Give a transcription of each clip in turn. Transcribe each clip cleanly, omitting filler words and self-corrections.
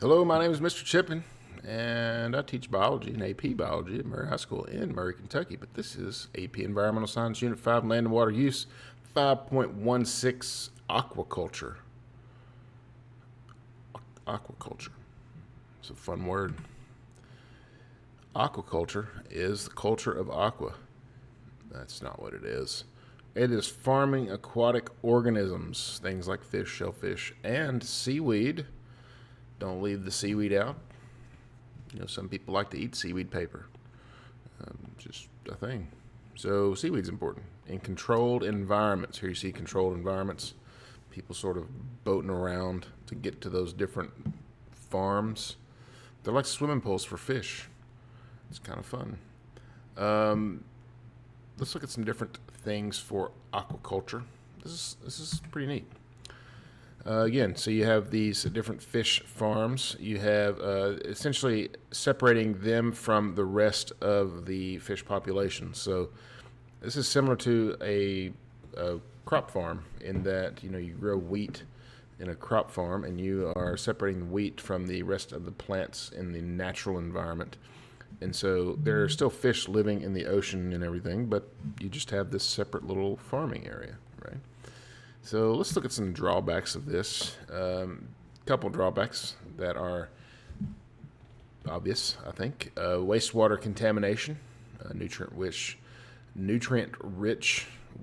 Hello, my name is Mr. Chipman, and I teach biology and AP biology at Murray High School in Murray, Kentucky. But this is AP Environmental Science Unit 5, Land and Water Use, 5.16 Aquaculture. Aquaculture. It's a fun word. Aquaculture is the culture of aqua. That's not what it is. It is farming aquatic organisms, things like fish, shellfish, and seaweed. Don't leave the seaweed out. You know, some people like to eat seaweed paper. Just a thing. So seaweed's important. In controlled environments, here you see controlled environments, people sort of boating around to get to those different farms. They're like swimming pools for fish. It's kind of fun. Let's look at some different things for aquaculture. This is pretty neat. Again, so you have these different fish farms. You have essentially separating them from the rest of the fish population. So this is similar to a crop farm in that you grow wheat in a crop farm, and you are separating the wheat from the rest of the plants in the natural environment. And so there are still fish living in the ocean and everything, but you just have this separate little farming area, right? So let's look at some drawbacks of this. Couple drawbacks that are obvious, I think. Wastewater contamination, nutrient-rich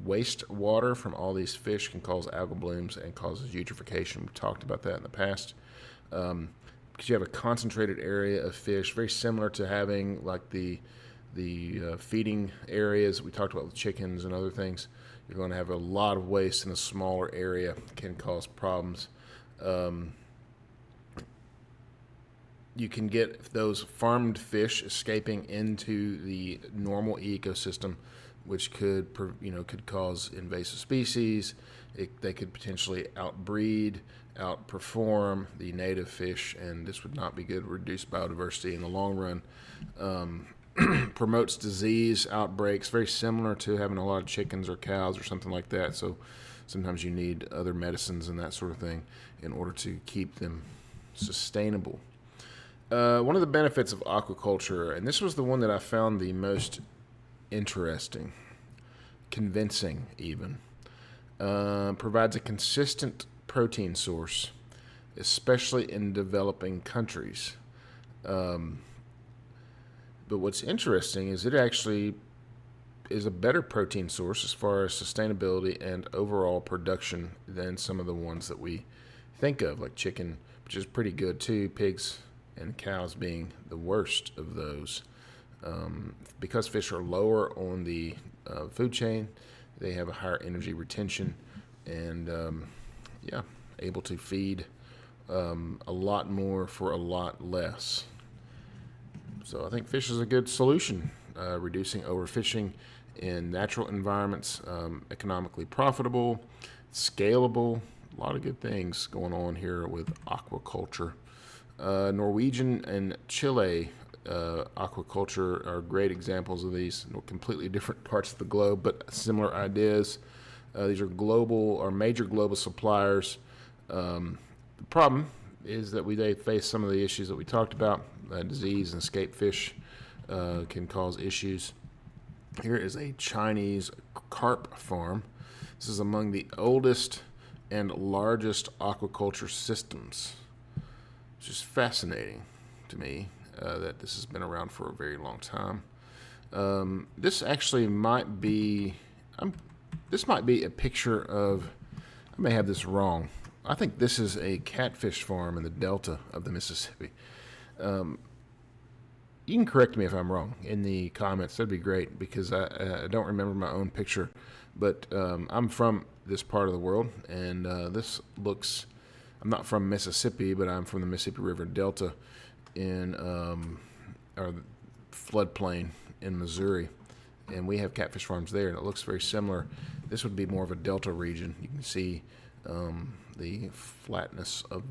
wastewater from all these fish can cause algal blooms and causes eutrophication. We've talked about that in the past. Because you have a concentrated area of fish, very similar to having like the feeding areas we talked about with chickens and other things. You're going to have a lot of waste in a smaller area, can cause problems. You can get those farmed fish escaping into the normal ecosystem, which could cause invasive species. They could potentially outbreed, outperform the native fish, and this would not be good. Reduce biodiversity in the long run. Promotes disease outbreaks, very similar to having a lot of chickens or cows or something like that. So sometimes you need other medicines and that sort of thing in order to keep them sustainable. One of the benefits of aquaculture, and this was the one that I found the most interesting, convincing even, provides a consistent protein source, especially in developing countries. But what's interesting is it actually is a better protein source as far as sustainability and overall production than some of the ones that we think of, like chicken, which is pretty good too, pigs and cows being the worst of those. Because fish are lower on the food chain, they have a higher energy retention and able to feed a lot more for a lot less. So I think fish is a good solution, reducing overfishing in natural environments, economically profitable, scalable, a lot of good things going on here with aquaculture. Norwegian and Chile aquaculture are great examples of these, completely different parts of the globe, but similar ideas. These are major global suppliers. The problem is that they face some of the issues that we talked about. Disease and escaped fish can cause issues. Here is a Chinese carp farm. This is among the oldest and largest aquaculture systems. It's just fascinating to me that this has been around for a very long time. This actually might be a picture of, I may have this wrong. I think this is a catfish farm in the delta of the Mississippi. You can correct me if I'm wrong in the comments. That'd be great, because I don't remember my own picture. But I'm from this part of the world, and I'm not from Mississippi, but I'm from the Mississippi River Delta in our floodplain in Missouri. And we have catfish farms there, and it looks very similar. This would be more of a delta region. You can see the flatness of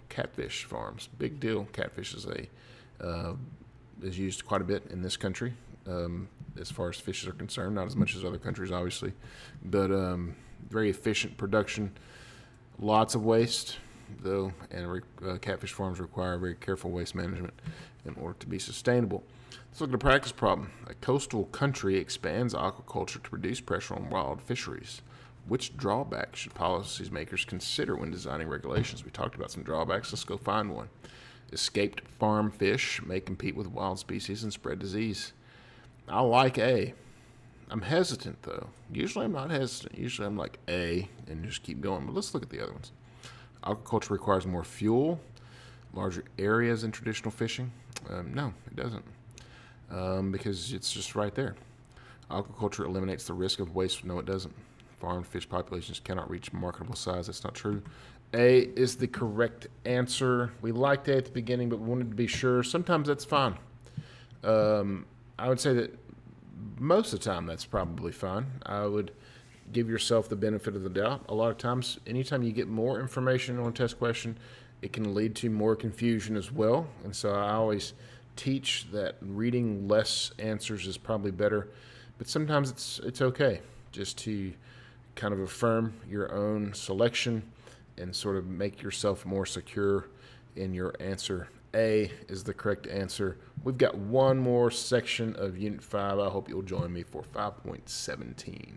catfish farms, big deal. Catfish is used quite a bit in this country as far as fishes are concerned, not as much as other countries obviously, but very efficient production, lots of waste, though, and catfish farms require very careful waste management in order to be sustainable. Let's look at a practice problem. A coastal country expands aquaculture to reduce pressure on wild fisheries. Which drawbacks should policymakers consider when designing regulations? We talked about some drawbacks. Let's go find one. Escaped farm fish may compete with wild species and spread disease. I like A. I'm hesitant, though. Usually I'm not hesitant. Usually I'm like A and just keep going. But let's look at the other ones. Aquaculture requires more fuel, larger areas than traditional fishing. No, it doesn't, because it's just right there. Aquaculture eliminates the risk of waste. No, it doesn't. Farmed fish populations cannot reach marketable size. That's not true. A is the correct answer. We liked A at the beginning, but we wanted to be sure. Sometimes that's fine. I would say that most of the time that's probably fine. I would give yourself the benefit of the doubt. A lot of times, anytime you get more information on a test question, it can lead to more confusion as well. And so I always teach that reading less answers is probably better. But sometimes it's okay just to kind of affirm your own selection and sort of make yourself more secure in your answer. A is the correct answer. We've got one more section of Unit 5. I hope you'll join me for 5.17.